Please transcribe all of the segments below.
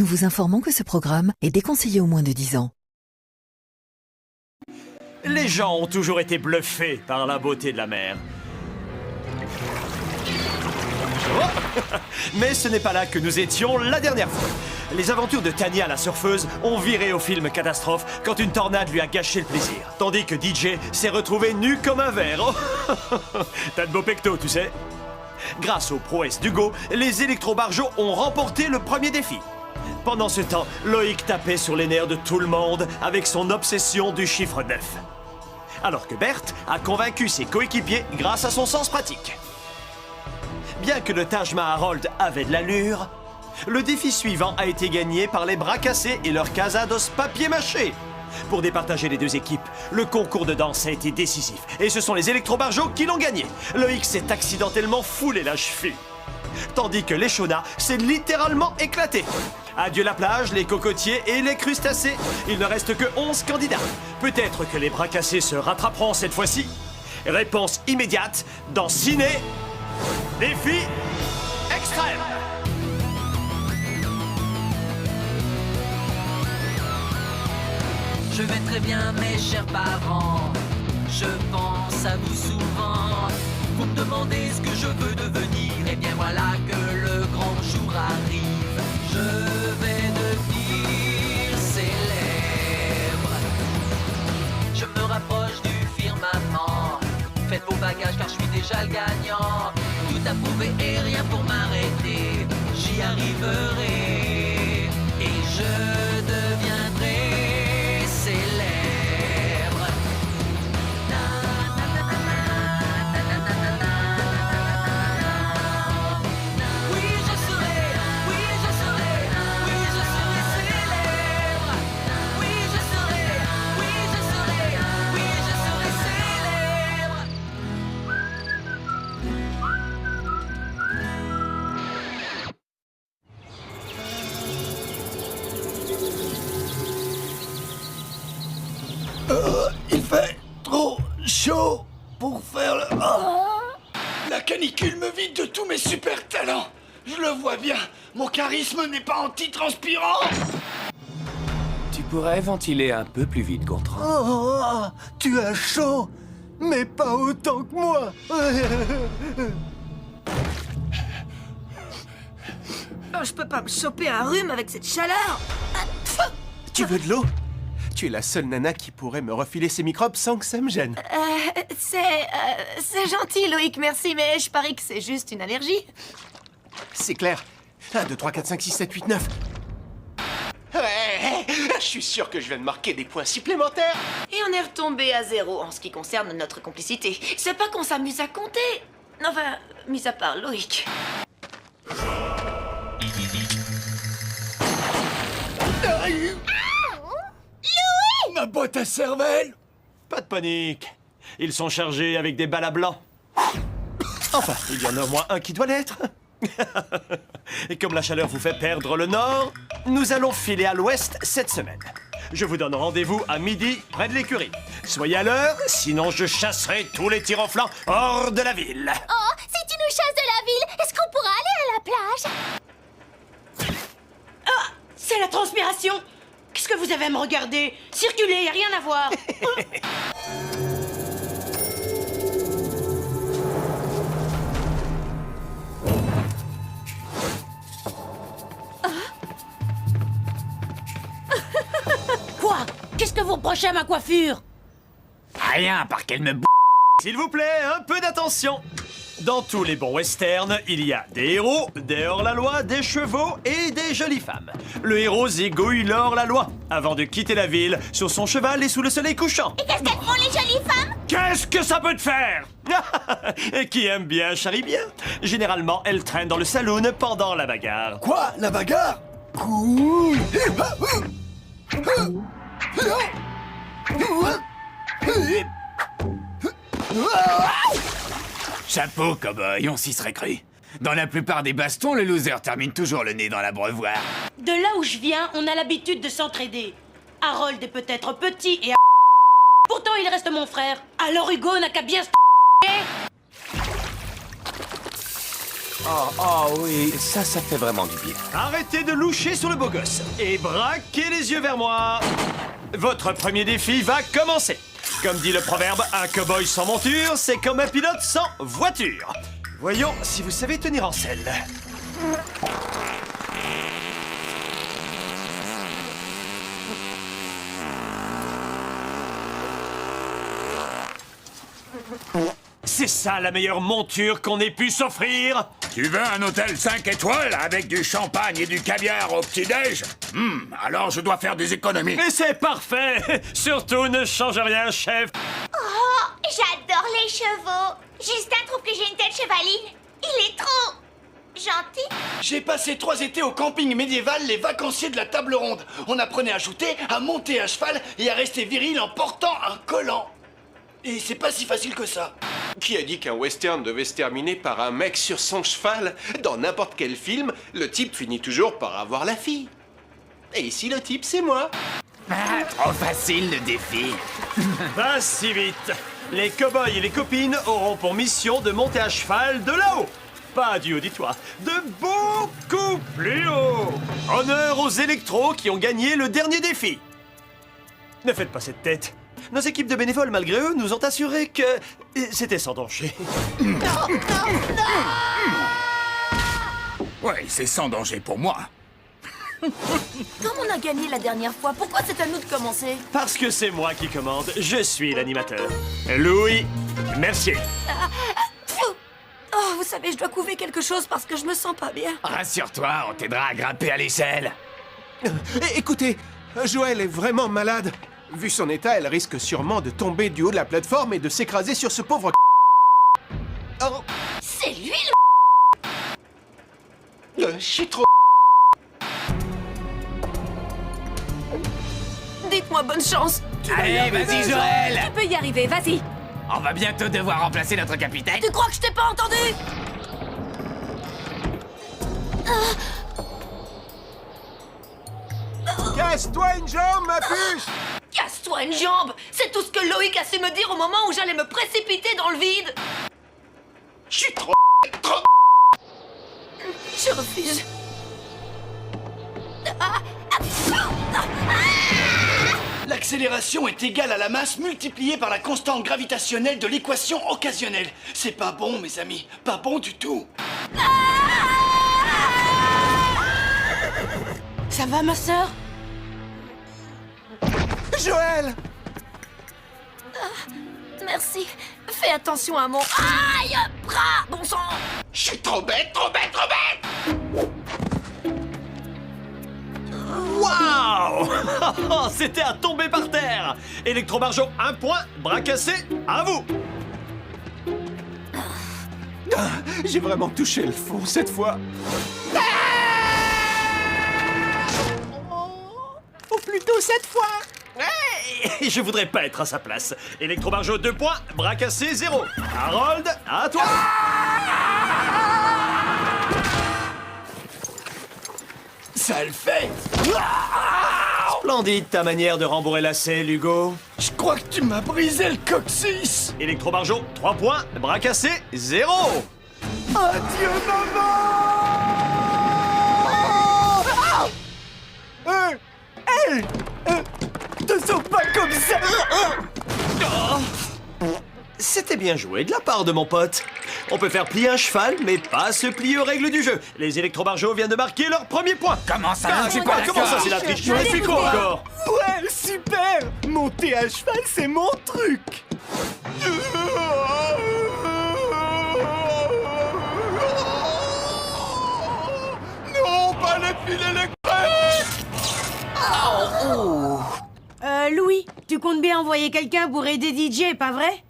vous informons que ce programme est déconseillé aux moins de 10 ans. Les gens ont toujours été bluffés par la beauté de la mer. Oh mais ce n'est pas là que nous étions la dernière fois. Les aventures de Tania la surfeuse ont viré au film catastrophe quand une tornade lui a gâché le plaisir. Tandis que DJ s'est retrouvé nu comme un verre. Oh t'as de beaux pectos, tu sais. Grâce aux prouesses d'Hugo, les électrobarjots ont remporté le premier défi. Pendant ce temps, Loïc tapait sur les nerfs de tout le monde avec son obsession du chiffre 9. Alors que Berthe a convaincu ses coéquipiers grâce à son sens pratique. Bien que le Taj Mahal avait de l'allure, le défi suivant a été gagné par les bras cassés et leur casados papier-mâché. Pour départager les deux équipes, le concours de danse a été décisif. Et ce sont les électrobarjots qui l'ont gagné. Loïc s'est accidentellement foulé la cheville. Tandis que l'échona s'est littéralement éclaté. Adieu la plage, les cocotiers et les crustacés. Il ne reste que 11 candidats. Peut-être que les bras cassés se rattraperont cette fois-ci. Réponse immédiate dans Ciné... Défi extrême. Je vais très bien, mes chers parents. Je pense à vous souvent. Vous me demandez ce que je veux devenir. Et bien voilà que le grand jour arrive. Je vais devenir célèbre. Je me rapproche du firmament. Faites vos bagages car je suis déjà le gagnant. Tout à prouver et rien pour m'arrêter. J'y arriverai. Et je deviendrai célèbre. Oui, je serai, oui, je serai, oui, je serai célèbre. Oui, je serai, oui, je serai, oui, je serai célèbre. Il fait trop chaud pour faire le... La canicule me vide de tous mes super talents. Je le vois bien, mon charisme n'est pas antitranspirant. Tu pourrais ventiler un peu plus vite, Gontran. Oh, tu as chaud, mais pas autant que moi. Oh, je peux pas me choper un rhume avec cette chaleur. Tu veux de l'eau? Tu es la seule nana qui pourrait me refiler ces microbes sans que ça me gêne. C'est gentil, Loïc, merci, mais je parie que c'est juste une allergie. C'est clair. 1, 2, 3, 4, 5, 6, 7, 8, 9. Ouais, je suis sûr que je viens de marquer des points supplémentaires. Et on est retombé à 0 en ce qui concerne notre complicité. C'est pas qu'on s'amuse à compter. Enfin, mis à part Loïc. Ma boîte à cervelle. Pas de panique. Ils sont chargés avec des balles à blanc. Enfin, il y en a au moins un qui doit l'être. Et comme la chaleur vous fait perdre le nord, nous allons filer à l'ouest cette semaine. Je vous donne rendez-vous à midi près de l'écurie. Soyez à l'heure, sinon je chasserai tous les tirs au flanc hors de la ville. Oh, si tu nous chasses de la ville, est-ce qu'on pourra aller à la plage? Ah, c'est la transpiration. Qu'est-ce que vous avez à me regarder? Circulez, y a rien à voir. Quoi? Qu'est-ce que vous reprochez à ma coiffure? Rien, à part qu'elle me S'il vous plaît, un peu d'attention. Dans tous les bons westerns, il y a des héros, des hors-la-loi, des chevaux et des jolies femmes. Le héros zigouille l'hors-la-loi avant de quitter la ville sur son cheval et sous le soleil couchant. Et qu'est-ce qu'elles font, les jolies femmes? Qu'est-ce que ça peut te faire? Et qui aime bien charrie bien. Généralement, elle traîne dans le saloon pendant la bagarre. Quoi? La bagarre? Cool. Chapeau, cow-boy, on s'y serait cru. Dans la plupart des bastons, le loser termine toujours le nez dans l'abreuvoir. De là où je viens, on a l'habitude de s'entraider. Harold est peut-être petit et pourtant il reste mon frère. Alors Hugo n'a qu'à bien se Oh oui, ça fait vraiment du bien. Arrêtez de loucher sur le beau gosse et braquez les yeux vers moi. Votre premier défi va commencer. Comme dit le proverbe, un cow-boy sans monture, c'est comme un pilote sans voiture. Voyons si vous savez tenir en selle. C'est ça la meilleure monture qu'on ait pu s'offrir. Tu veux un hôtel 5 étoiles avec du champagne et du caviar au petit-déj? Alors je dois faire des économies. Mais c'est parfait. Surtout ne change rien, chef. Oh, j'adore les chevaux. Justin trouve que j'ai une tête chevaline. Il est trop gentil. J'ai passé 3 étés au camping médiéval, les vacanciers de la table ronde. On apprenait à shooter, à monter à cheval et à rester viril en portant un collant. Et c'est pas si facile que ça. Qui a dit qu'un western devait se terminer par un mec sur son cheval? Dans n'importe quel film, le type finit toujours par avoir la fille. Et ici, le type, c'est moi. Ah, trop facile le défi. Pas si vite. Les cow-boys et les copines auront pour mission de monter à cheval de là-haut. Pas du haut, dis-toi. De beaucoup plus haut. Honneur aux électros qui ont gagné le dernier défi. Ne faites pas cette tête. Nos équipes de bénévoles, malgré eux, nous ont assuré que c'était sans danger. Ouais, c'est sans danger pour moi. Comme on a gagné la dernière fois, pourquoi c'est à nous de commencer? Parce que c'est moi qui commande. Je suis l'animateur. Louis Mercier. Oh, vous savez, je dois couver quelque chose parce que je me sens pas bien. Rassure-toi, on t'aidera à grimper à l'échelle. Écoutez, Joël est vraiment malade. Vu son état, elle risque sûrement de tomber du haut de la plateforme et de s'écraser sur ce pauvre Oh, C'est lui je suis trop... Dites-moi bonne chance. Allez, vas-y Joël. Tu peux y arriver, vas-y. On va bientôt devoir remplacer notre capitaine. Tu crois que je t'ai pas entendu? Casse-toi une jambe, ma puce! Casse-toi une jambe. C'est tout ce que Loïc a su me dire au moment où j'allais me précipiter dans le vide. Je suis trop... Je refuse. L'accélération est égale à la masse multipliée par la constante gravitationnelle de l'équation occasionnelle. C'est pas bon, mes amis. Pas bon du tout. Ça va, ma sœur? Joël! Merci. Fais attention à mon... Aïe! Bras! Bon sang! Je suis trop bête, trop bête, trop bête! Waouh! C'était à tomber par terre. Électrobarjo, 1 point. Bras cassé, à vous. J'ai vraiment touché le fond cette fois. Ou plutôt cette fois. Hey, je voudrais pas être à sa place. Électrobarjo, 2 points. Bras cassé, 0. Harold, à toi. Ça le fait! Splendide ta manière de rembourrer la selle, Hugo. Je crois que tu m'as brisé le coccyx! Électrobarjo, 3 points. Bras cassé, 0. Adieu, maman! Te sens pas comme ça. C'était bien joué de la part de mon pote. On peut faire plier un cheval, mais pas se plier aux règles du jeu. Les électrobarjots viennent de marquer leur premier point. Comment ça, je suis Quoi, pas comment ça, d'accord. c'est la triche? Tu as fait quoi encore? Ouais, super! Monter à cheval, c'est mon truc! Non, pas le fil électrique! Louis, tu comptes bien envoyer quelqu'un pour aider DJ, pas vrai?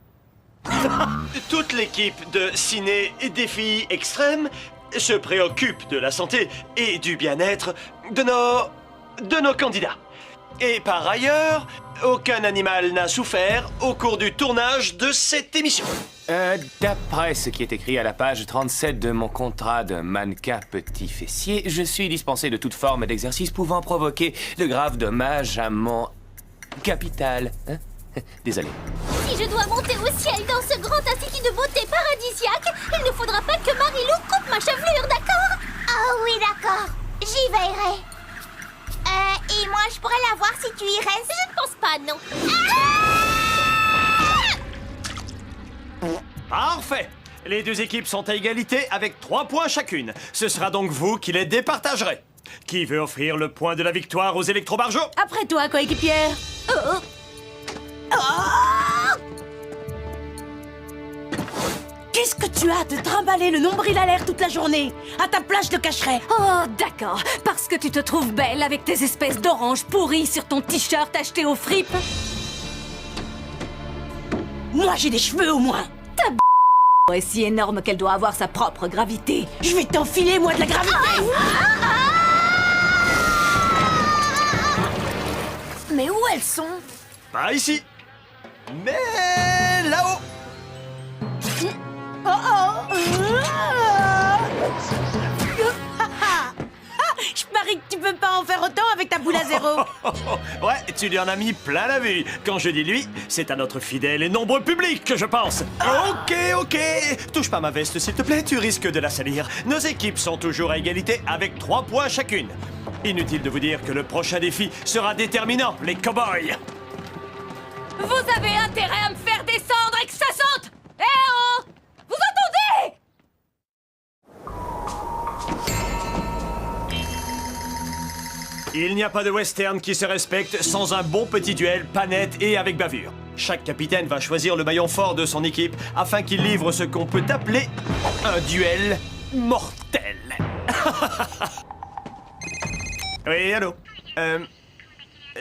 Toute l'équipe de Ciné Défi Extrême se préoccupe de la santé et du bien-être de nos candidats. Et par ailleurs, aucun animal n'a souffert au cours du tournage de cette émission. D'après ce qui est écrit à la page 37 de mon contrat de mannequin petit fessier, je suis dispensé de toute forme d'exercice pouvant provoquer de graves dommages à mon capital. Hein? Désolé. Si je dois monter au ciel dans ce grand institut de beauté paradisiaque, il ne faudra pas que Marilou coupe ma chevelure, d'accord? Oh oui, d'accord. J'y veillerai. Et moi, je pourrais la voir si tu y restes? Je ne pense pas, non. Parfait. Les deux équipes sont à égalité avec 3 points chacune. Ce sera donc vous qui les départagerez. Qui veut offrir le point de la victoire aux électrobarjots? Après toi, coéquipière. Qu'est-ce que tu as de trimballer le nombril à l'air toute la journée? À ta place, je le cacherai. Oh, d'accord. Parce que tu te trouves belle avec tes espèces d'oranges pourries sur ton t-shirt acheté aux fripes? Moi, j'ai des cheveux au moins. Ta est si énorme qu'elle doit avoir sa propre gravité. Je vais t'enfiler, moi, de la gravité. Mais où elles sont? Pas ici. Mais là-haut. Je parie que tu peux pas en faire autant avec ta boule à zéro. Ouais, tu lui en as mis plein la vue. Quand je dis lui, c'est à notre fidèle et nombreux public que je pense. Ok. Touche pas ma veste, s'il te plaît, tu risques de la salir. Nos équipes sont toujours à égalité avec 3 points chacune. Inutile de vous dire que le prochain défi sera déterminant, les cow-boys. Vous avez intérêt à me faire descendre et que ça saute! Eh oh! Vous entendez? Il n'y a pas de western qui se respecte sans un bon petit duel, pas net et avec bavure. Chaque capitaine va choisir le maillon fort de son équipe afin qu'il livre ce qu'on peut appeler un duel mortel. Oui, allô?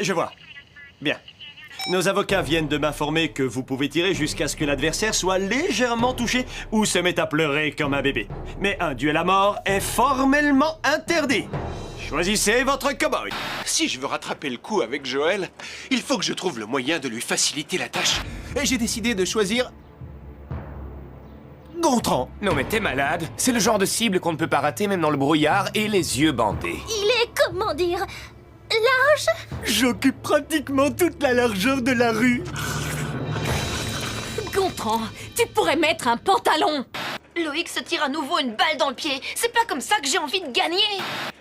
Je vois. Bien. Nos avocats viennent de m'informer que vous pouvez tirer jusqu'à ce que l'adversaire soit légèrement touché ou se mette à pleurer comme un bébé. Mais un duel à mort est formellement interdit. Choisissez votre cow-boy. Si je veux rattraper le coup avec Joël, il faut que je trouve le moyen de lui faciliter la tâche. Et j'ai décidé de choisir... Gontran. Non mais t'es malade. C'est le genre de cible qu'on ne peut pas rater même dans le brouillard et les yeux bandés. Il est, comment dire, large? J'occupe pratiquement toute la largeur de la rue. Gontran, tu pourrais mettre un pantalon. Loïc se tire à nouveau une balle dans le pied. C'est pas comme ça que j'ai envie de gagner.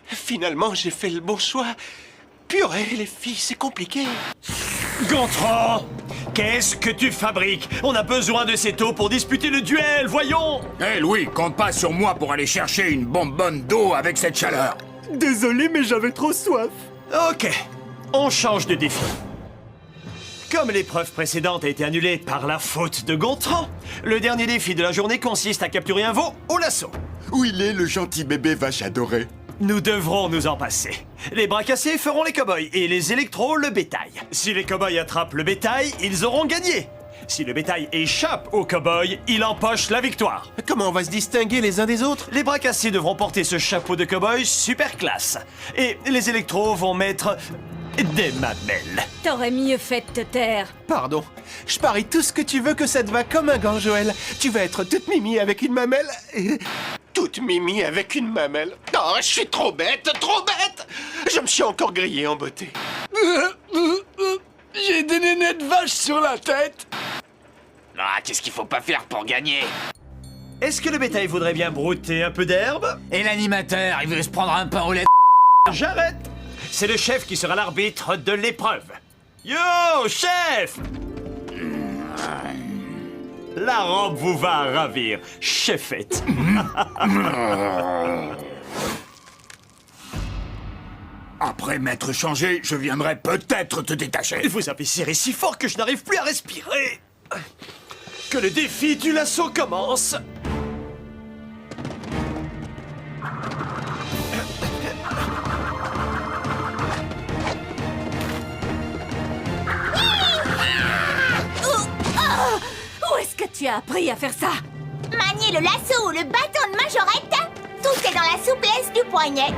Finalement, j'ai fait le bon choix. Purée, les filles, c'est compliqué. Gontran, qu'est-ce que tu fabriques? On a besoin de ces taux pour disputer le duel, voyons. Hé Louis, compte pas sur moi pour aller chercher une bonbonne d'eau avec cette chaleur. Désolé, mais j'avais trop soif. Ok, on change de défi. Comme l'épreuve précédente a été annulée par la faute de Gontran, le dernier défi de la journée consiste à capturer un veau au lasso. Où il est, le gentil bébé vache adoré? Nous devrons nous en passer. Les bras cassés feront les cow-boys et les électros le bétail. Si les cow-boys attrapent le bétail, ils auront gagné. Si le bétail échappe aux cow-boys, il empoche la victoire. Comment on va se distinguer les uns des autres? Les bras cassés devront porter ce chapeau de cow-boy super classe. Et les électros vont mettre des mamelles. T'aurais mieux fait de te taire. Pardon. Je parie tout ce que tu veux que ça te va comme un gant, Joël. Tu vas être toute mimi avec une mamelle et... Toute mimi avec une mamelle. Oh, je suis trop bête, trop bête. Je me suis encore grillé en beauté. J'ai des nénettes vaches sur la tête. Ah, qu'est-ce qu'il faut pas faire pour gagner? Est-ce que le bétail voudrait bien brouter un peu d'herbe? Et l'animateur, il veut se prendre un pain au lait. J'arrête. C'est le chef qui sera l'arbitre de l'épreuve. Yo, chef! La robe vous va ravir, chefette. Après m'être changé, je viendrai peut-être te détacher. Vous avez serré si fort que je n'arrive plus à respirer. Que le défi du lasso commence. Où est-ce que tu as appris à faire ça? Manier le lasso ou le bâton de majorette, tout est dans la souplesse du poignet.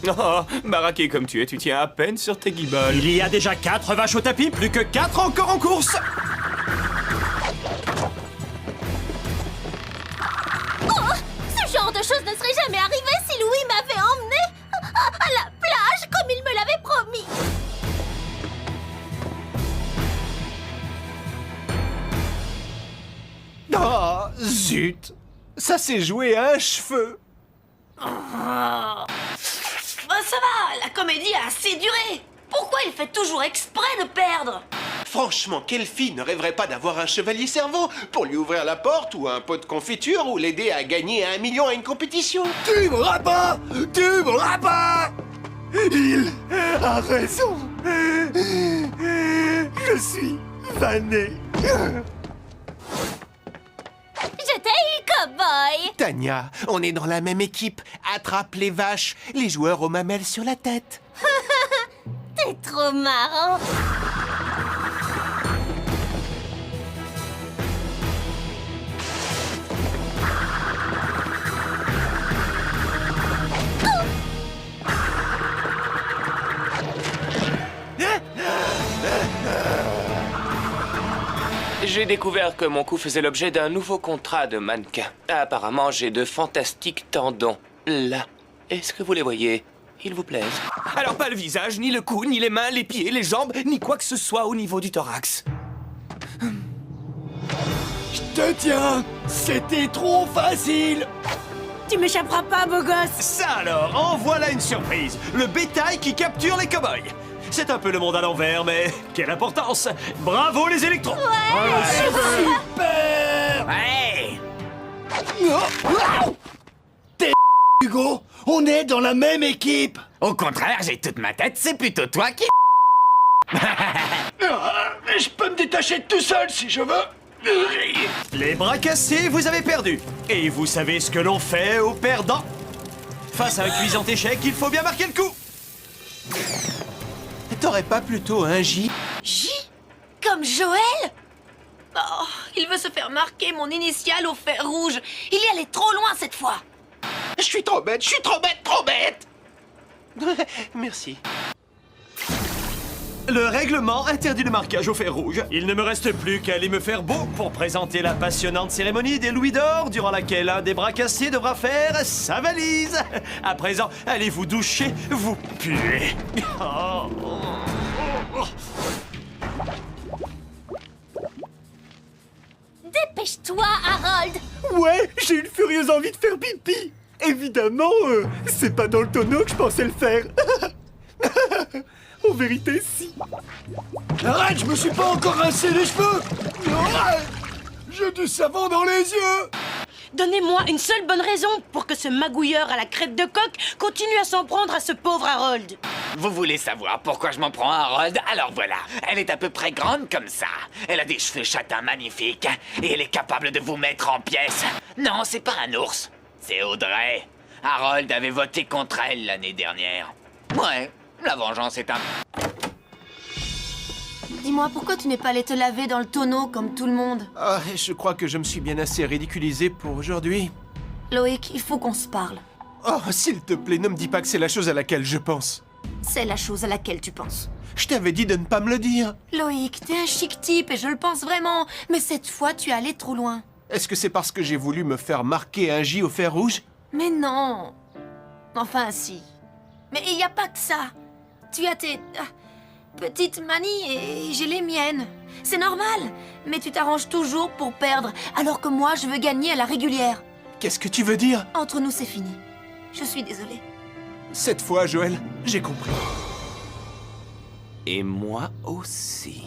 Oh, baraqué comme tu es, tu tiens à peine sur tes guibolles. Il y a déjà 4 vaches au tapis, plus que 4 encore en course. Oh, ce genre de choses ne serait jamais arrivé si Louis m'avait emmené à la plage comme il me l'avait promis. Zut! Ça s'est joué à un cheveu! Ça va, la comédie a assez duré. Pourquoi il fait toujours exprès de perdre? Franchement, quelle fille ne rêverait pas d'avoir un chevalier cerveau pour lui ouvrir la porte ou un pot de confiture ou l'aider à gagner 1 million à une compétition? Tu m'auras pas! Tu m'auras pas! Il a raison! Je suis vanné! Je t'ai eu, cowboy! Tania, on est dans la même équipe. Attrape les vaches, les joueurs aux mamelles sur la tête. T'es trop marrant! J'ai découvert que mon cou faisait l'objet d'un nouveau contrat de mannequin. Apparemment, j'ai de fantastiques tendons. Là. Est-ce que vous les voyez? Ils vous plaisent? Alors pas le visage, ni le cou, ni les mains, les pieds, les jambes, ni quoi que ce soit au niveau du thorax. Je te tiens! C'était trop facile! Tu m'échapperas pas, beau gosse! Ça alors, en voilà une surprise. Le bétail qui capture les cow-boys. C'est un peu le monde à l'envers, mais quelle importance! Bravo les électrons! Super! Ouais! T'es Hugo! On est dans la même équipe! Au contraire, j'ai toute ma tête, c'est plutôt toi qui... Je peux me détacher de tout seul si je veux! Les bras cassés, vous avez perdu. Et vous savez ce que l'on fait aux perdants? Face à un cuisant échec, il faut bien marquer le coup. T'aurais pas plutôt un J? J? Comme Joël? Oh, il veut se faire marquer mon initiale au fer rouge. Il est allé trop loin cette fois. Je suis trop bête, je suis trop bête, trop bête! Merci. Le règlement interdit le marquage au fer rouge. Il ne me reste plus qu'à aller me faire beau pour présenter la passionnante cérémonie des louis d'or durant laquelle un des bras cassés devra faire sa valise. À présent, allez vous doucher, vous puez. Oh. Dépêche-toi, Harold! Ouais, j'ai une furieuse envie de faire pipi! Évidemment, c'est pas dans le tonneau que je pensais le faire. En vérité, si. Arrête, je me suis pas encore rincé les cheveux! Arrête! J'ai du savon dans les yeux! Donnez-moi une seule bonne raison pour que ce magouilleur à la crête de coq continue à s'en prendre à ce pauvre Harold. Vous voulez savoir pourquoi je m'en prends à Harold? Alors voilà, elle est à peu près grande comme ça. Elle a des cheveux châtains magnifiques et elle est capable de vous mettre en pièces. Non, c'est pas un ours, c'est Audrey. Harold avait voté contre elle l'année dernière. Ouais, la vengeance est un... Dis-moi, pourquoi tu n'es pas allé te laver dans le tonneau comme tout le monde? Ah, je crois que je me suis bien assez ridiculisé pour aujourd'hui. Loïc, il faut qu'on se parle. Oh, s'il te plaît, ne me dis pas que c'est la chose à laquelle je pense. C'est la chose à laquelle tu penses. Je t'avais dit de ne pas me le dire. Loïc, t'es un chic type et je le pense vraiment. Mais cette fois, tu es allé trop loin. Est-ce que c'est parce que j'ai voulu me faire marquer un J au fer rouge? Mais non. Enfin, si. Mais il n'y a pas que ça. Tu as tes... petites manies et j'ai les miennes. C'est normal. Mais tu t'arranges toujours pour perdre, alors que moi, je veux gagner à la régulière. Qu'est-ce que tu veux dire? Entre nous, c'est fini. Je suis désolée. Cette fois, Joël, j'ai compris. Et moi aussi.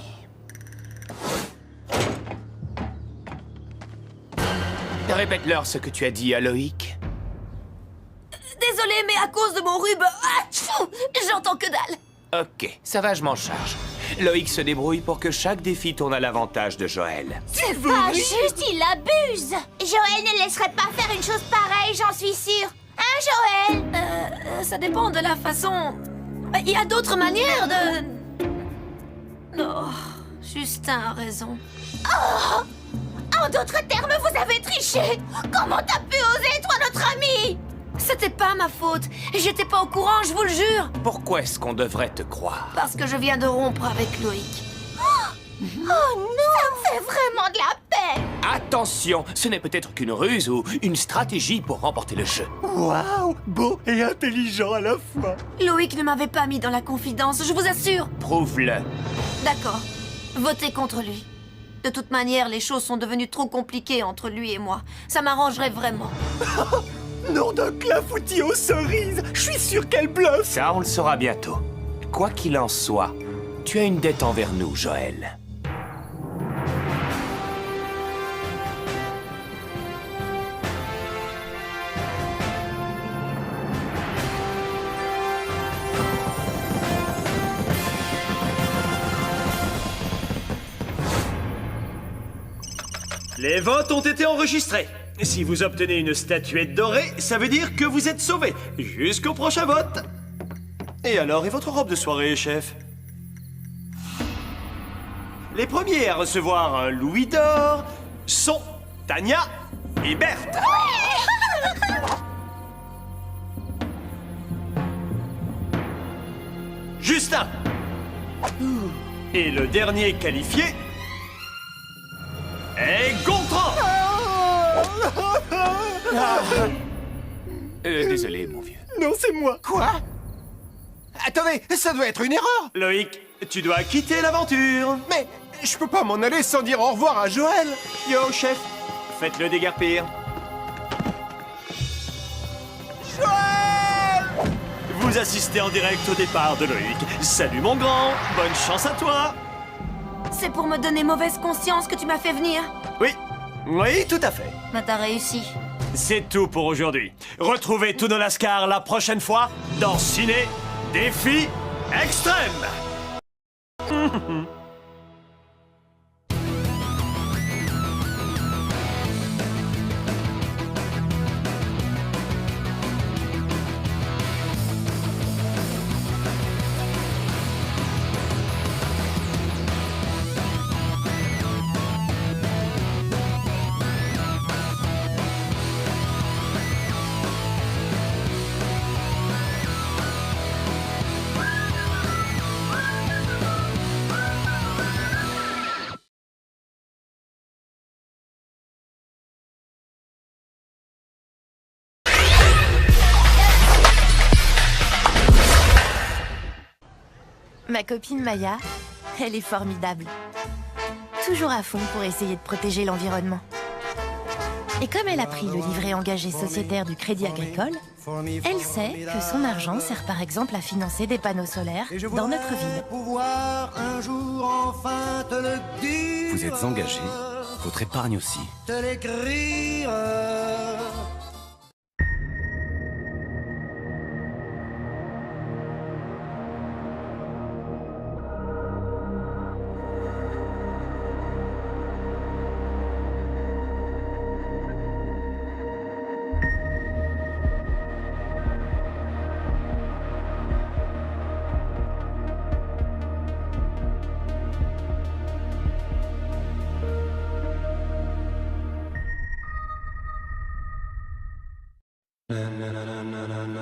Répète-leur ce que tu as dit à Loïc. Désolée, mais à cause de mon rhume, j'entends que dalle. Ok, ça va, je m'en charge. Loïc se débrouille pour que chaque défi tourne à l'avantage de Joël. C'est pas juste, il abuse! Joël ne laisserait pas faire une chose pareille, j'en suis sûre. Hein, Joël? Ça dépend de la façon... Il y a d'autres manières de... Oh, Justin a raison. Oh! En d'autres termes, vous avez triché! Comment t'as pu oser, toi, notre ami? C'était pas ma faute. J'étais pas au courant, je vous le jure. Pourquoi est-ce qu'on devrait te croire? Parce que je viens de rompre avec Loïc. Oh non! Ça me fait vraiment de la peine! Attention, ce n'est peut-être qu'une ruse ou une stratégie pour remporter le jeu. Waouh! Beau et intelligent à la fois! Loïc ne m'avait pas mis dans la confidence, je vous assure. Prouve-le. D'accord. Votez contre lui. De toute manière, les choses sont devenues trop compliquées entre lui et moi. Ça m'arrangerait vraiment. Nom d'un clafoutis aux cerises. Je suis sûr qu'elle bluffe. Ça, on le saura bientôt. Quoi qu'il en soit, tu as une dette envers nous, Joël. Les votes ont été enregistrés. Si vous obtenez une statuette dorée, ça veut dire que vous êtes sauvé jusqu'au prochain vote. Et alors, et votre robe de soirée, chef? Les premiers à recevoir un louis d'or sont Tania et Berthe. Justin. Et le dernier qualifié est Gontran. Désolé, mon vieux. Non, c'est moi. Quoi? Attendez, ça doit être une erreur. Loïc, tu dois quitter l'aventure. Mais je peux pas m'en aller sans dire au revoir à Joël. Yo, chef, faites-le déguerpir. Joël! Vous assistez en direct au départ de Loïc. Salut mon grand, bonne chance à toi. C'est pour me donner mauvaise conscience que tu m'as fait venir? Oui, tout à fait. Bah t'as réussi. C'est tout pour aujourd'hui. Retrouvez tous nos Lascars la prochaine fois dans Ciné Défi Extrême. Ma copine Maya, elle est formidable. Toujours à fond pour essayer de protéger l'environnement. Et comme elle a pris le livret engagé sociétaire du Crédit Agricole, elle sait que son argent sert par exemple à financer des panneaux solaires dans notre ville. Vous êtes engagé, votre épargne aussi.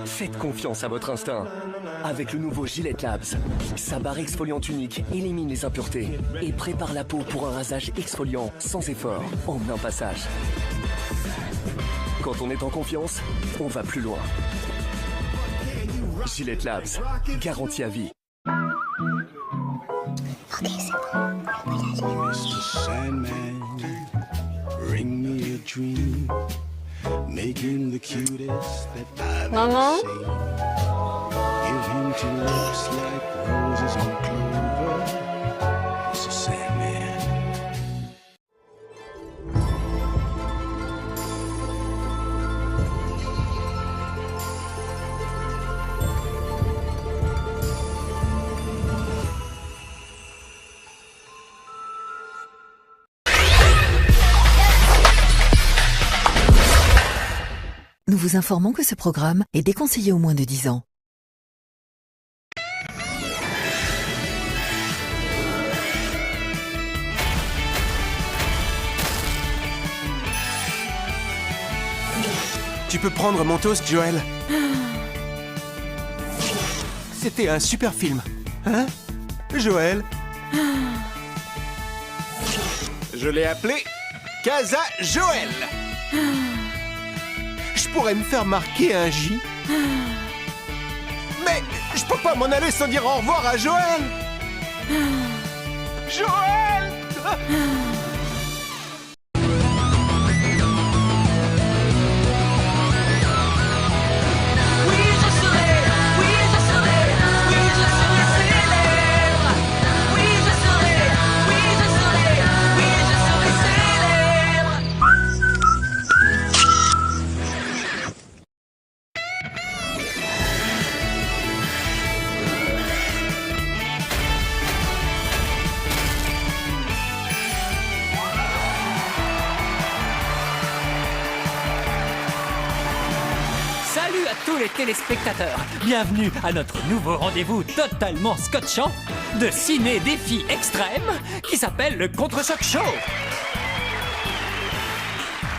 Faites confiance à votre instinct. Avec le nouveau Gillette Labs, sa barre exfoliante unique élimine les impuretés et prépare la peau pour un rasage exfoliant sans effort, en un passage. Quand on est en confiance, on va plus loin. Gillette Labs, garantie à vie. Ok, c'est bon. Mr. Sandman, bring me a dream. Make him the cutest that I've ever seen. Give him 2 lips like roses on clover. Mr. Sandman. Nous vous informons que ce programme est déconseillé aux moins de 10 ans. Tu peux prendre mon toast, Joël. C'était un super film. Hein, Joël? Je l'ai appelé Casa Joël. Je pourrais me faire marquer un J. Mais je peux pas m'en aller sans dire au revoir à Joël. Joël! à tous les téléspectateurs. Bienvenue à notre nouveau rendez-vous totalement scotchant de ciné défi extrême qui s'appelle le Contre-Choc Show.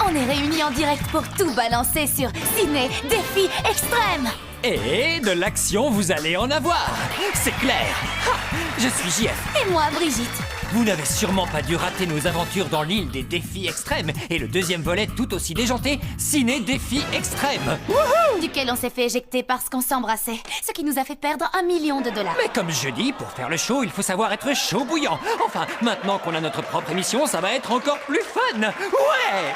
On est réunis en direct pour tout balancer sur Ciné Défi Extrême. Et de l'action, vous allez en avoir. C'est clair. Ha, je suis JF. Et moi, Brigitte. Vous n'avez sûrement pas dû rater nos aventures dans l'île des défis extrêmes et le deuxième volet tout aussi déjanté, Ciné Défi Extrême. Wouhou! Duquel on s'est fait éjecter parce qu'on s'embrassait, ce qui nous a fait perdre $1 million. Mais comme je dis, pour faire le show, il faut savoir être chaud bouillant. Enfin, maintenant qu'on a notre propre émission, ça va être encore plus fun. Ouais!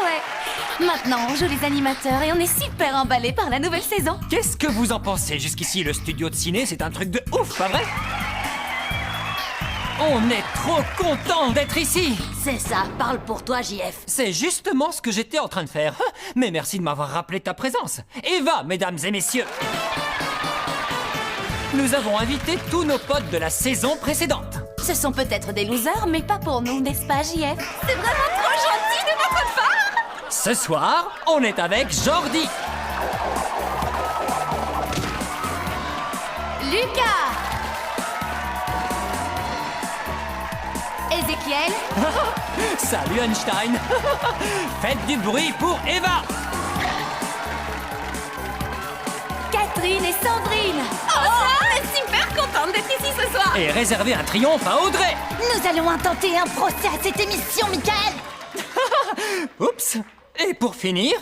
Ouais. Maintenant, on joue les animateurs et on est super emballés par la nouvelle saison. Qu'est-ce que vous en pensez? Jusqu'ici, le studio de ciné, c'est un truc de ouf, pas vrai? On est trop contents d'être ici. C'est ça, parle pour toi, JF. C'est justement ce que j'étais en train de faire. Mais merci de m'avoir rappelé ta présence. Eva, mesdames et messieurs. Nous avons invité tous nos potes de la saison précédente. Ce sont peut-être des losers, mais pas pour nous, n'est-ce pas, JF? C'est vraiment trop gentil de votre part. Ce soir, on est avec Jordi. Lucas. Ézéchiel. Salut Einstein. Faites du bruit pour Eva. Catherine et Sandrine. Oh, on est super contente d'être ici ce soir. Et réservez un triomphe à Audrey. Nous allons intenter un procès à cette émission, Michael. Oups. Et pour finir...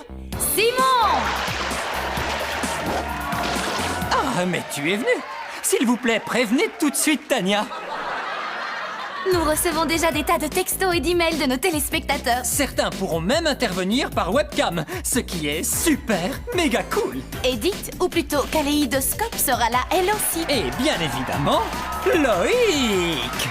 Simon. Ah, mais tu es venu. S'il vous plaît, prévenez tout de suite Tania. Nous recevons déjà des tas de textos et d'emails de nos téléspectateurs. Certains pourront même intervenir par webcam, ce qui est super, méga cool. Edith, ou plutôt Kaléidoscope, sera là elle aussi. Et bien évidemment, Loïc.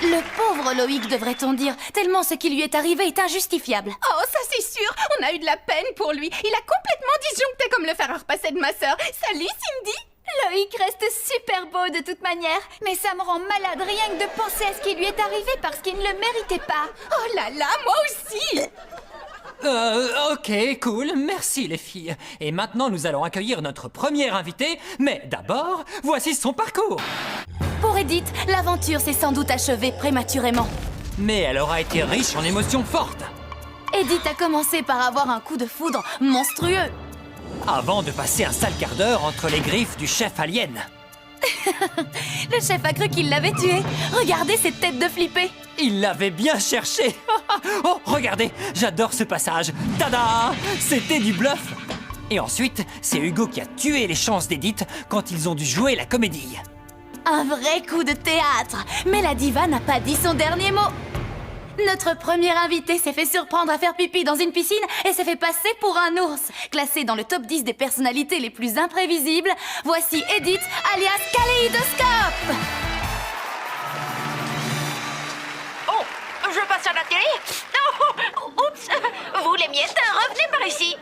Le pauvre Loïc, devrait-on dire, tellement ce qui lui est arrivé est injustifiable. Oh, ça c'est sûr, on a eu de la peine pour lui. Il a complètement disjoncté comme le fer à repasser de ma sœur. Salut Cindy. Loïc reste super beau de toute manière, mais ça me rend malade rien que de penser à ce qui lui est arrivé parce qu'il ne le méritait pas. Oh là là, moi aussi. Ok, cool, merci les filles. Et maintenant nous allons accueillir notre premier invité, mais d'abord, voici son parcours. Pour Edith, l'aventure s'est sans doute achevée prématurément. Mais elle aura été riche en émotions fortes. Edith a commencé par avoir un coup de foudre monstrueux. Avant de passer un sale quart d'heure entre les griffes du chef alien. Le chef a cru qu'il l'avait tué. Regardez cette tête de flippé. Il l'avait bien cherché. Oh, regardez, j'adore ce passage. Tada! C'était du bluff. Et ensuite, c'est Hugo qui a tué les chances d'Edith quand ils ont dû jouer la comédie. Un vrai coup de théâtre. Mais la diva n'a pas dit son dernier mot. Notre premier invité s'est fait surprendre à faire pipi dans une piscine et s'est fait passer pour un ours. Classé dans le top 10 des personnalités les plus imprévisibles, voici Edith, alias Kaléidoscope. Oh, je passe à la télé? Oh, oups, vous les miettes, revenez par ici.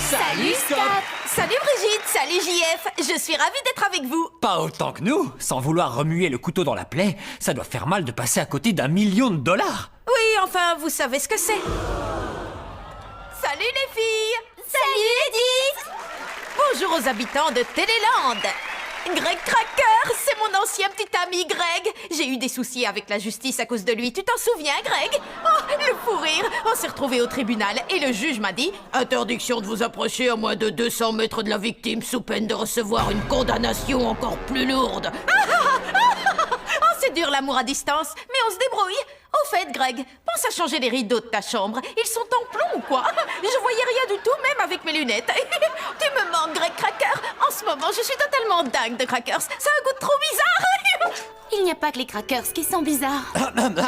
Salut Scott. Salut Brigitte, salut JF, je suis ravie d'être avec vous. Pas autant que nous. Sans vouloir remuer le couteau dans la plaie, ça doit faire mal de passer à côté d'1 million de dollars. Oui, enfin, vous savez ce que c'est. Salut les filles. Salut Edith. Bonjour aux habitants de Téléland. Greg Cracker, c'est mon ancien petit ami Greg. J'ai eu des soucis avec la justice à cause de lui. Tu t'en souviens, Greg? Oh, le fou rire. On s'est retrouvés au tribunal et le juge m'a dit « Interdiction de vous approcher à moins de 200 mètres de la victime sous peine de recevoir une condamnation encore plus lourde. » Oh, c'est dur l'amour à distance, mais on se débrouille. Au fait, Greg, pense à changer les rideaux de ta chambre. Ils sont en plomb ou quoi? Je voyais rien du tout, même avec mes lunettes. Tu me manques, Greg Cracker. En ce moment, je suis totalement dingue de crackers. Ça a un goût trop bizarre. Il n'y a pas que les crackers qui sont bizarres.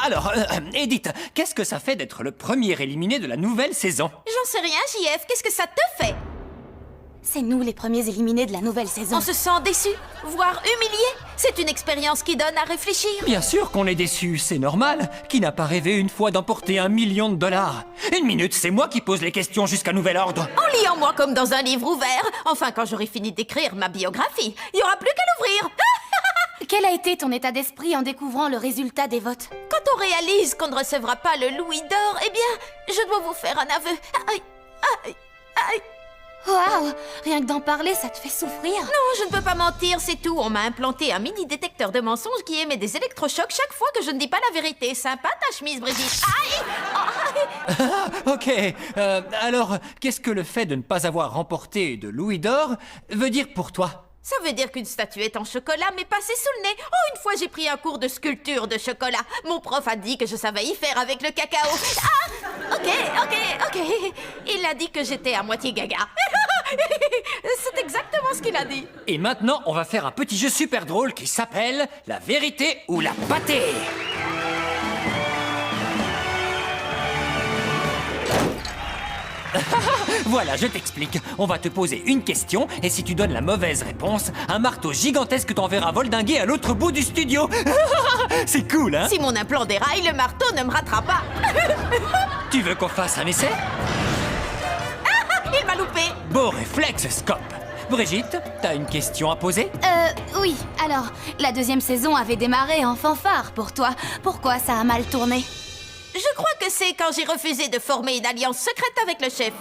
Alors, Edith, qu'est-ce que ça fait d'être le premier éliminé de la nouvelle saison? J'en sais rien, JF. Qu'est-ce que ça te fait? C'est nous les premiers éliminés de la nouvelle saison. On se sent déçu, voire humilié. C'est une expérience qui donne à réfléchir. Bien sûr qu'on est déçu, c'est normal. Qui n'a pas rêvé une fois d'emporter $1 million? Une minute, c'est moi qui pose les questions jusqu'à nouvel ordre. En liant moi comme dans un livre ouvert. Enfin, quand j'aurai fini d'écrire ma biographie, il n'y aura plus qu'à l'ouvrir. Quel a été ton état d'esprit en découvrant le résultat des votes? Quand on réalise qu'on ne recevra pas le louis d'or, eh bien, je dois vous faire un aveu. Aïe, aïe, aïe. Waouh! Rien que d'en parler, ça te fait souffrir. Non, je ne peux pas mentir, c'est tout. On m'a implanté un mini détecteur de mensonges qui émet des électrochocs chaque fois que je ne dis pas la vérité. Sympa ta chemise, Brigitte. Aïe! Ok, alors, qu'est-ce que le fait de ne pas avoir remporté de louis d'or veut dire pour toi? Ça veut dire qu'une statuette en chocolat m'est passée sous le nez. Oh, une fois j'ai pris un cours de sculpture de chocolat. Mon prof a dit que je savais y faire avec le cacao. Ah! Ok. Il a dit que j'étais à moitié gaga. C'est exactement ce qu'il a dit. Et maintenant, on va faire un petit jeu super drôle qui s'appelle la vérité ou la pâtée. Voilà, je t'explique. On va te poser une question, et si tu donnes la mauvaise réponse, un marteau gigantesque t'enverra voldinguer à l'autre bout du studio. C'est cool, hein? Si mon implant déraille, le marteau ne me ratera pas. Tu veux qu'on fasse un essai? Il m'a loupé. Beau réflexe, Scope. Brigitte, t'as une question à poser? Oui. Alors, la deuxième saison avait démarré en fanfare pour toi. Pourquoi ça a mal tourné? Je crois que c'est quand j'ai refusé de former une alliance secrète avec le chef.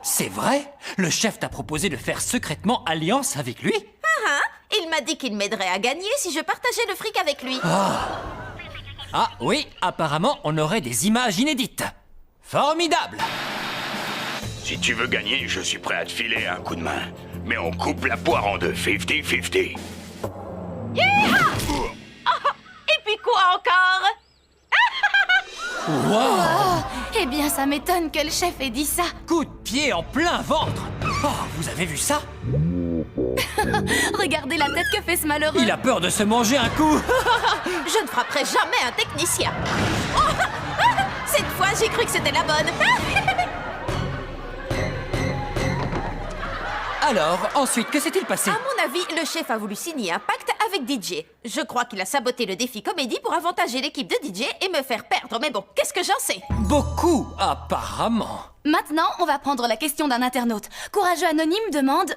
C'est vrai? Le chef t'a proposé de faire secrètement alliance avec lui? Il m'a dit qu'il m'aiderait à gagner si je partageais le fric avec lui. Ah oui, apparemment on aurait des images inédites. Formidable! Si tu veux gagner, je suis prêt à te filer un coup de main. Mais on coupe la poire en deux, 50-50. Et puis quoi encore? Wow! Eh bien, ça m'étonne que le chef ait dit ça. Coup de pied en plein ventre! Oh, vous avez vu ça? Regardez la tête que fait ce malheureux. Il a peur de se manger un coup! Je ne frapperai jamais un technicien. Cette fois, j'ai cru que c'était la bonne. Alors, ensuite, que s'est-il passé? À mon avis, le chef a voulu signer un pacte avec DJ. Je crois qu'il a saboté le défi comédie pour avantager l'équipe de DJ et me faire perdre. Mais bon, qu'est-ce que j'en sais? Beaucoup, apparemment. Maintenant, on va prendre la question d'un internaute. Courageux Anonyme demande...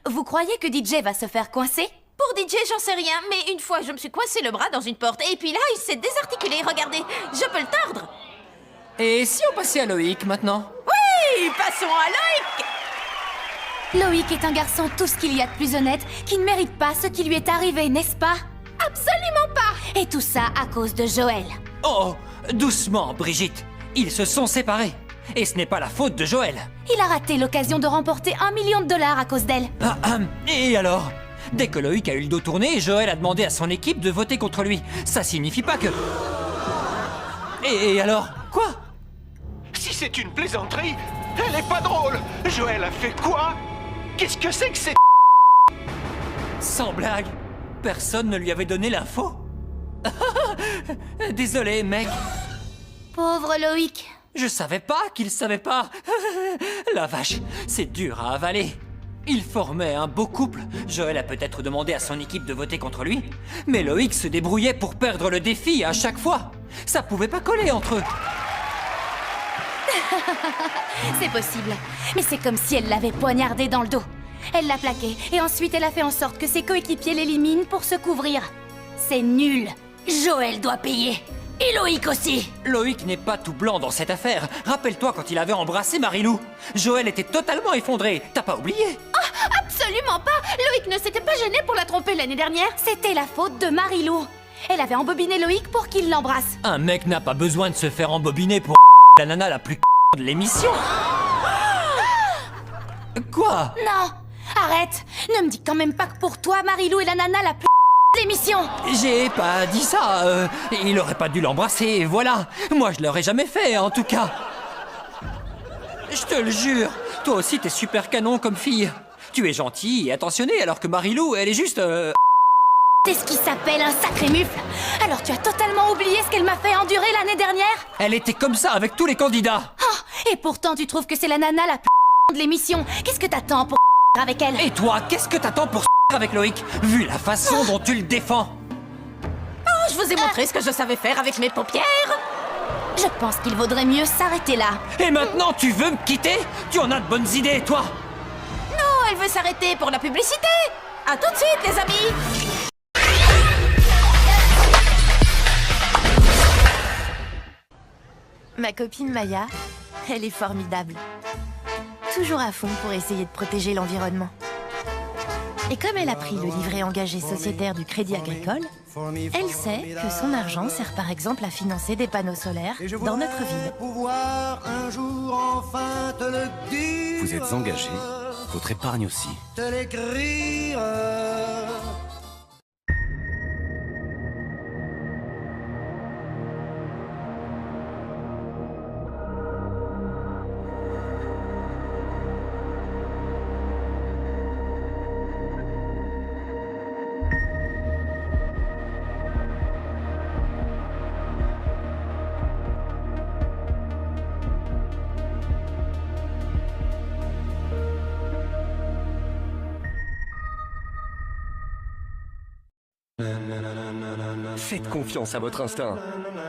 Vous croyez que DJ va se faire coincer? Pour DJ, j'en sais rien, mais une fois, je me suis coincé le bras dans une porte et puis là, il s'est désarticulé. Regardez, je peux le tordre. Et si on passait à Loïc maintenant? Oui, passons à Loïc. Loïc est un garçon tout ce qu'il y a de plus honnête, qui ne mérite pas ce qui lui est arrivé, n'est-ce pas? Absolument pas. Et tout ça à cause de Joël. Oh, doucement, Brigitte. Ils se sont séparés. Et ce n'est pas la faute de Joël. Il a raté l'occasion de remporter $1 million à cause d'elle. Et alors? Dès que Loïc a eu le dos tourné, Joël a demandé à son équipe de voter contre lui. Ça signifie pas que... Et alors? Quoi? Si c'est une plaisanterie, elle est pas drôle. Joël a fait quoi? Qu'est-ce que c'est que c'est... Sans blague, personne ne lui avait donné l'info. Désolé, mec. Pauvre Loïc. Je savais pas qu'il savait pas. La vache, c'est dur à avaler. Ils formaient un beau couple. Joël a peut-être demandé à son équipe de voter contre lui, mais Loïc se débrouillait pour perdre le défi à chaque fois. Ça pouvait pas coller entre eux. C'est possible. Mais c'est comme si elle l'avait poignardé dans le dos. Elle l'a plaqué et ensuite elle a fait en sorte que ses coéquipiers l'éliminent pour se couvrir. C'est nul. Joël doit payer. Et Loïc aussi. Loïc n'est pas tout blanc dans cette affaire. Rappelle-toi quand il avait embrassé Marilou. Joël était totalement effondré. T'as pas oublié? Oh, absolument pas. Loïc ne s'était pas gêné pour la tromper l'année dernière. C'était la faute de Marilou. Elle avait embobiné Loïc pour qu'il l'embrasse. Un mec n'a pas besoin de se faire embobiner pour la nana la plus de l'émission. Quoi? Non, arrête. Ne me dis quand même pas que pour toi, Marilou est la nana la plus de l'émission. J'ai pas dit ça. Il aurait pas dû l'embrasser, voilà. Moi, je l'aurais jamais fait, en tout cas. Je te le jure. Toi aussi, t'es super canon comme fille. Tu es gentille et attentionnée, alors que Marilou, elle est juste... C'est ce qui s'appelle un sacré mufle. Alors tu as totalement oublié ce qu'elle m'a fait endurer l'année dernière? Elle était comme ça avec tous les candidats. Oh, et pourtant tu trouves que c'est la nana la plus de l'émission. Qu'est-ce que t'attends pour avec elle? Et toi, qu'est-ce que t'attends pour avec Loïc, vu la façon dont tu le défends? Oh, je vous ai montré ce que je savais faire avec mes paupières. Je pense qu'il vaudrait mieux s'arrêter là. Et maintenant tu veux me quitter? Tu en as de bonnes idées, toi? Non, elle veut s'arrêter pour la publicité. À tout de suite, les amis! Ma copine Maya, elle est formidable. Toujours à fond pour essayer de protéger l'environnement. Et comme elle a pris le livret engagé sociétaire du Crédit Agricole, elle sait que son argent sert par exemple à financer des panneaux solaires dans notre ville. Vous êtes engagé, votre épargne aussi. Faites confiance à votre instinct.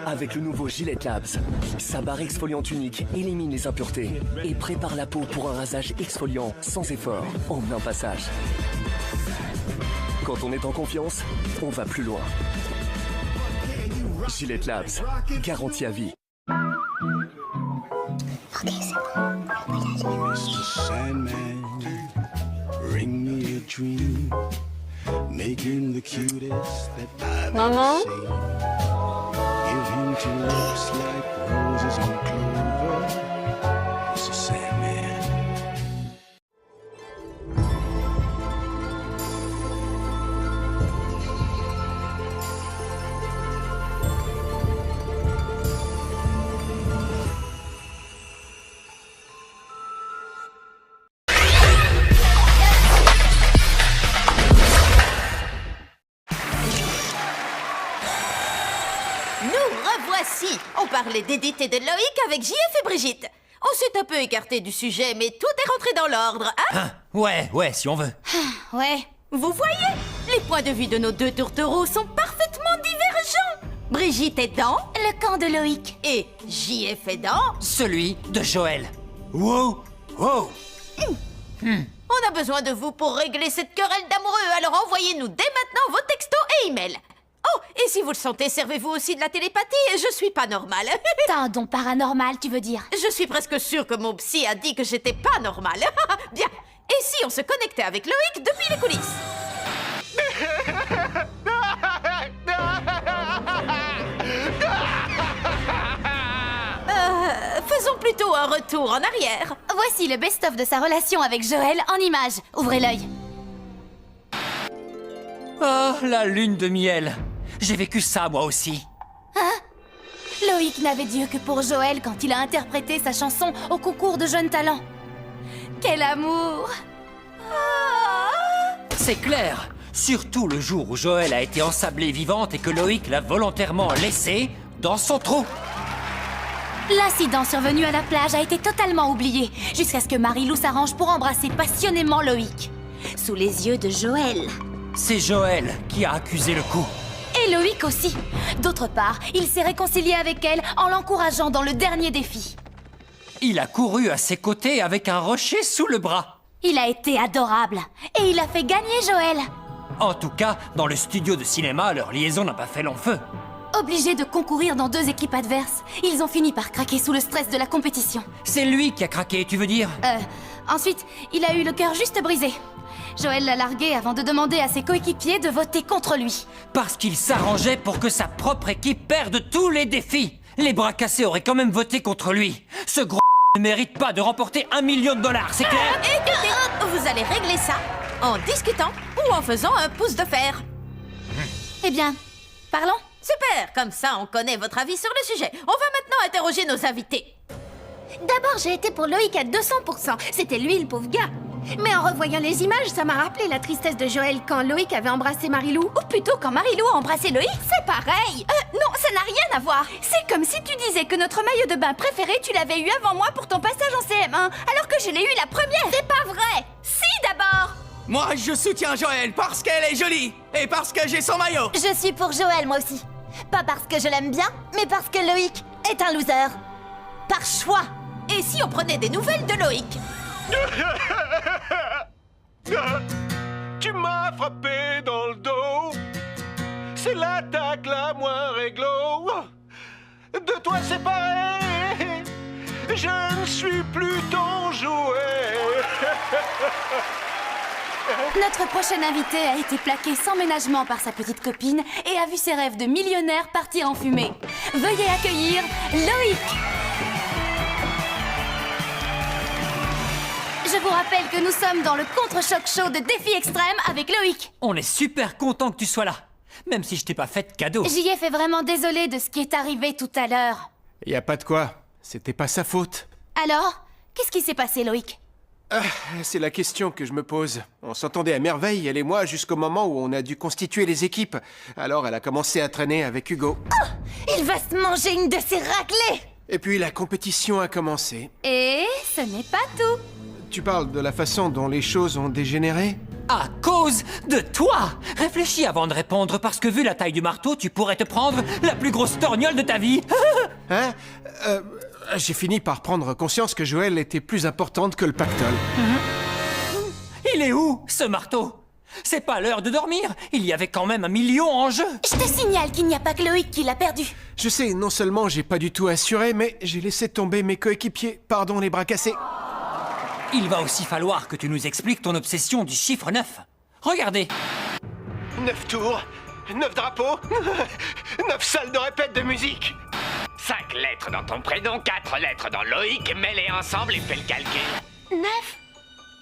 Avec le nouveau Gillette Labs, sa barre exfoliante unique élimine les impuretés et prépare la peau pour un rasage exfoliant sans effort, en un passage. Quand on est en confiance, on va plus loin. Gillette Labs, garantie à vie. Ok, c'est bon. Mr. Sandman, bring me a dream. Making the cutest that I've ever seen. Give him two lips like roses on clover. Mr. Sandman. Revoici. On parlait d'Edith et de Loïc avec JF et Brigitte. On s'est un peu écarté du sujet, mais tout est rentré dans l'ordre, hein? Ouais, si on veut. Ouais. Vous voyez? Les points de vue de nos deux tourtereaux sont parfaitement divergents. Brigitte est dans le camp de Loïc. Et JF est dans celui de Joël. Wow. On a besoin de vous pour régler cette querelle d'amoureux, alors envoyez-nous dès maintenant vos textos et emails. Oh, et si vous le sentez, servez-vous aussi de la télépathie, je suis pas normale. T'as un don paranormal, tu veux dire? Je suis presque sûre que mon psy a dit que j'étais pas normale. Bien, et si on se connectait avec Loïc depuis les coulisses? Faisons plutôt un retour en arrière. Voici le best-of de sa relation avec Joël en images. Ouvrez l'œil. Oh, la lune de miel. J'ai vécu ça, moi aussi. Hein? Loïc n'avait Dieu que pour Joël quand il a interprété sa chanson au concours de jeunes talents. Quel amour! C'est clair. Surtout le jour où Joël a été ensablée vivante et que Loïc l'a volontairement laissée dans son trou. L'incident survenu à la plage a été totalement oublié, jusqu'à ce que Marie-Lou s'arrange pour embrasser passionnément Loïc. Sous les yeux de Joël. C'est Joël qui a accusé le coup. Et Loïc aussi. D'autre part, il s'est réconcilié avec elle en l'encourageant dans le dernier défi. Il a couru à ses côtés avec un rocher sous le bras. Il a été adorable. Et il a fait gagner Joël. En tout cas, dans le studio de cinéma, leur liaison n'a pas fait long feu. Obligés de concourir dans deux équipes adverses, ils ont fini par craquer sous le stress de la compétition. C'est lui qui a craqué, tu veux dire? Ensuite, il a eu le cœur juste brisé. Joël l'a largué avant de demander à ses coéquipiers de voter contre lui. Parce qu'il s'arrangeait pour que sa propre équipe perde tous les défis. Les bras cassés auraient quand même voté contre lui. Ce gros ne mérite pas de remporter $1 million, c'est clair? Écoutez, vous allez régler ça en discutant ou en faisant un pouce de fer. Eh bien, parlons. Super, comme ça on connaît votre avis sur le sujet. On va maintenant interroger nos invités. D'abord, j'ai été pour Loïc à 200%. C'était lui le pauvre gars. Mais en revoyant les images, ça m'a rappelé la tristesse de Joël quand Loïc avait embrassé Marie-Lou. Ou plutôt quand Marie-Lou a embrassé Loïc. C'est pareil. Non, ça n'a rien à voir. C'est comme si tu disais que notre maillot de bain préféré, tu l'avais eu avant moi pour ton passage en CM1, alors que je l'ai eu la première. C'est pas vrai. Si, d'abord. Moi, je soutiens Joël parce qu'elle est jolie et parce que j'ai son maillot. Je suis pour Joël, moi aussi. Pas parce que je l'aime bien, mais parce que Loïc est un loser. Par choix. Et si on prenait des nouvelles de Loïc? Tu m'as frappé dans le dos. C'est l'attaque la moins réglo. De toi séparé, je ne suis plus ton jouet. Notre prochain invité a été plaqué sans ménagement par sa petite copine et a vu ses rêves de millionnaire partir en fumée. Veuillez accueillir Loïc. Je vous rappelle que nous sommes dans le contre-choc show de Défi Extrême avec Loïc. On est super content que tu sois là, même si je t'ai pas fait de cadeau. JF est vraiment désolé de ce qui est arrivé tout à l'heure. Y a pas de quoi, c'était pas sa faute. Alors, qu'est-ce qui s'est passé, Loïc? C'est la question que je me pose. On s'entendait à merveille, elle et moi, jusqu'au moment où on a dû constituer les équipes. Alors elle a commencé à traîner avec Hugo. Oh, il va se manger une de ses raclées! Et puis la compétition a commencé. Et ce n'est pas tout. Tu parles de la façon dont les choses ont dégénéré? À cause de toi! Réfléchis avant de répondre, parce que vu la taille du marteau, tu pourrais te prendre la plus grosse torgnole de ta vie. Hein? J'ai fini par prendre conscience que Joël était plus importante que le pactole. Il est où, ce marteau? C'est pas l'heure de dormir. Il y avait quand même 1 million en jeu. Je te signale qu'il n'y a pas que Loïc qui l'a perdu. Je sais, non seulement j'ai pas du tout assuré, mais j'ai laissé tomber mes coéquipiers. Pardon, les bras cassés. Il va aussi falloir que tu nous expliques ton obsession du chiffre 9. Regardez. 9 tours, 9 drapeaux, 9 salles de répète de musique. 5 lettres dans ton prénom, 4 lettres dans Loïc, mets-les ensemble et fais le calcul. 9?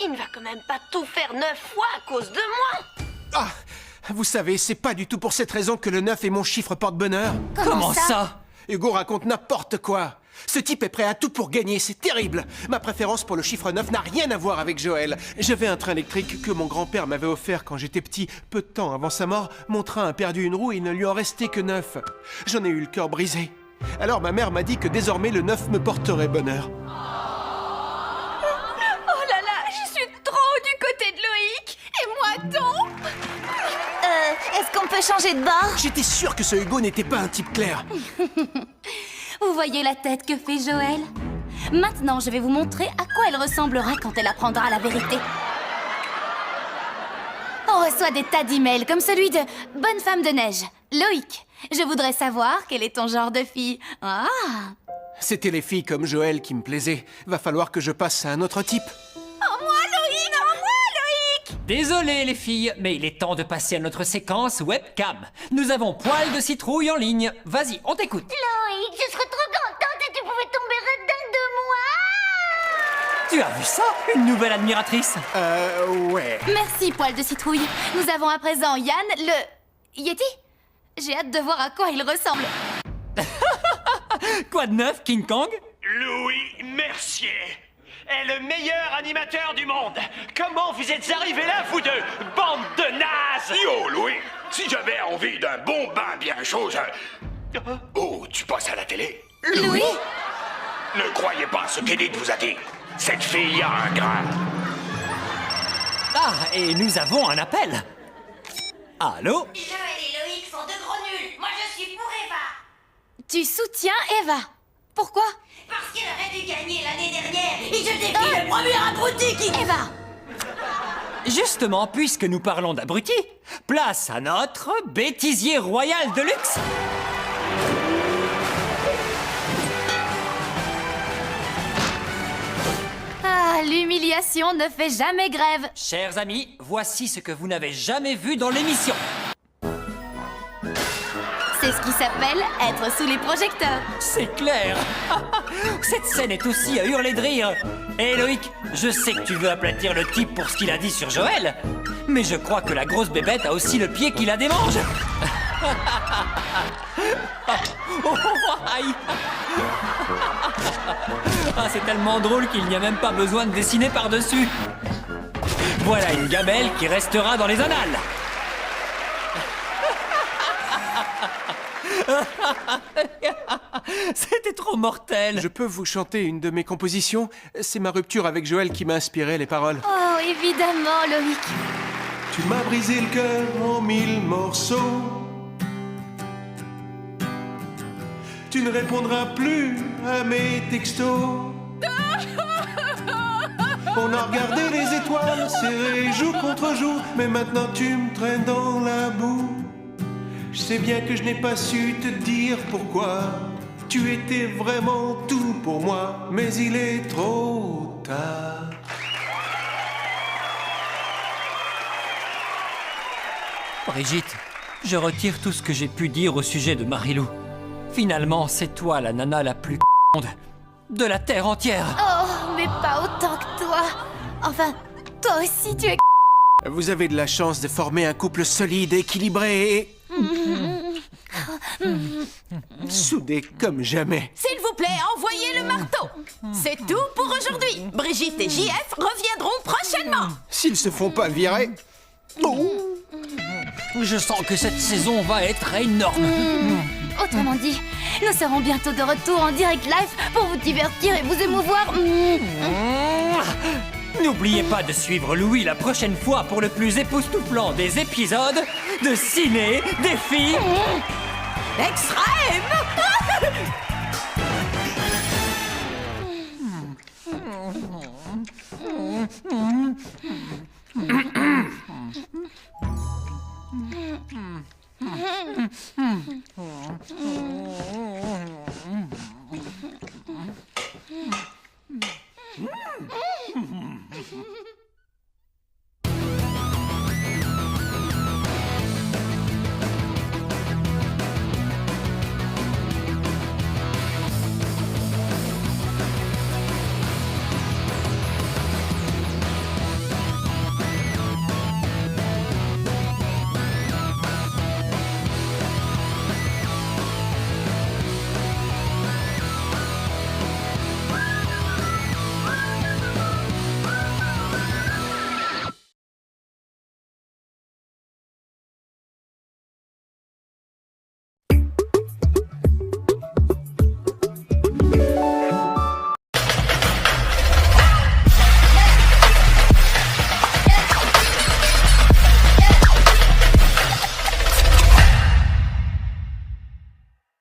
Il ne va quand même pas tout faire 9 fois à cause de moi. Ah, vous savez, c'est pas du tout pour cette raison que le 9 est mon chiffre porte-bonheur. Comment ça? Hugo raconte n'importe quoi. Ce type est prêt à tout pour gagner, c'est terrible. Ma préférence pour le chiffre 9 n'a rien à voir avec Joël. J'avais un train électrique que mon grand-père m'avait offert quand j'étais petit. Peu de temps avant sa mort, mon train a perdu une roue et il ne lui en restait que 9. J'en ai eu le cœur brisé. Alors ma mère m'a dit que désormais le 9 me porterait bonheur. Oh là là, je suis trop du côté de Loïc. Et moi donc. Est-ce qu'on peut changer de bord? J'étais sûr que ce Hugo n'était pas un type clair. Vous voyez la tête que fait Joël? Maintenant, je vais vous montrer à quoi elle ressemblera quand elle apprendra la vérité. On reçoit des tas d'emails comme celui de Bonne femme de neige. Loïc, je voudrais savoir quel est ton genre de fille. Ah! C'était les filles comme Joël qui me plaisaient. Va falloir que je passe à un autre type. Oh, moi, Loïc! Oh, moi, Loïc! Désolé les filles, mais il est temps de passer à notre séquence webcam. Nous avons Poil de citrouille en ligne. Vas-y, on t'écoute. Loïc, je serais trop contente si tu pouvais tomber redingue de moi. Tu as vu ça? Une nouvelle admiratrice? Ouais. Merci, Poil de citrouille. Nous avons à présent Yann, le... Yeti? J'ai hâte de voir à quoi il ressemble. Quoi de neuf, King Kong? Louis Mercier est le meilleur animateur du monde. Comment vous êtes arrivés là, vous deux, bande de nazes? Yo, Louis, si j'avais envie d'un bon bain bien chaud, Oh, tu passes à la télé? Louis? Ne croyez pas ce qu'Edith vous a dit. Cette fille a un grain. Ah, et nous avons un appel. Allô? Joël et Loïc sont deux gros nuls. Moi, je suis pour Eva. Tu soutiens Eva. Pourquoi? Parce qu'elle aurait dû gagner l'année dernière. Et je défie le premier abruti qui... Eva! Justement, puisque nous parlons d'abrutis, place à notre bêtisier royal de luxe. Ah, l'humiliation ne fait jamais grève. Chers amis, voici ce que vous n'avez jamais vu dans l'émission. C'est ce qui s'appelle être sous les projecteurs. C'est clair. Cette scène est aussi à hurler de rire. Hé Loïc, je sais que tu veux aplatir le type pour ce qu'il a dit sur Joël, mais je crois que la grosse bébête a aussi le pied qui la démange. Aïe. Ah, c'est tellement drôle qu'il n'y a même pas besoin de dessiner par-dessus. Voilà une gamelle qui restera dans les annales. C'était trop mortel. Je peux vous chanter une de mes compositions? C'est ma rupture avec Joël qui m'a inspiré les paroles. Oh, évidemment, Loïc. Tu m'as brisé le cœur en 1000 morceaux. Tu ne répondras plus à mes textos. On a regardé les étoiles serrées jour contre jour, mais maintenant tu me traînes dans la boue. Je sais bien que je n'ai pas su te dire pourquoi. Tu étais vraiment tout pour moi, mais il est trop tard. Brigitte, je retire tout ce que j'ai pu dire au sujet de Marilou. Finalement, c'est toi la nana la plus de la Terre entière. Oh, mais pas autant que toi. Enfin, toi aussi tu es. Vous avez de la chance de former un couple solide, équilibré et... soudé comme jamais. S'il vous plaît, envoyez le marteau. C'est tout pour aujourd'hui. Brigitte et JF reviendront prochainement. S'ils se font pas virer... Oh. Je sens que cette saison va être énorme. Autrement dit, nous serons bientôt de retour en direct live pour vous divertir et vous émouvoir. N'oubliez pas de suivre Louis la prochaine fois pour le plus époustouflant des épisodes de Ciné Défi Extrême.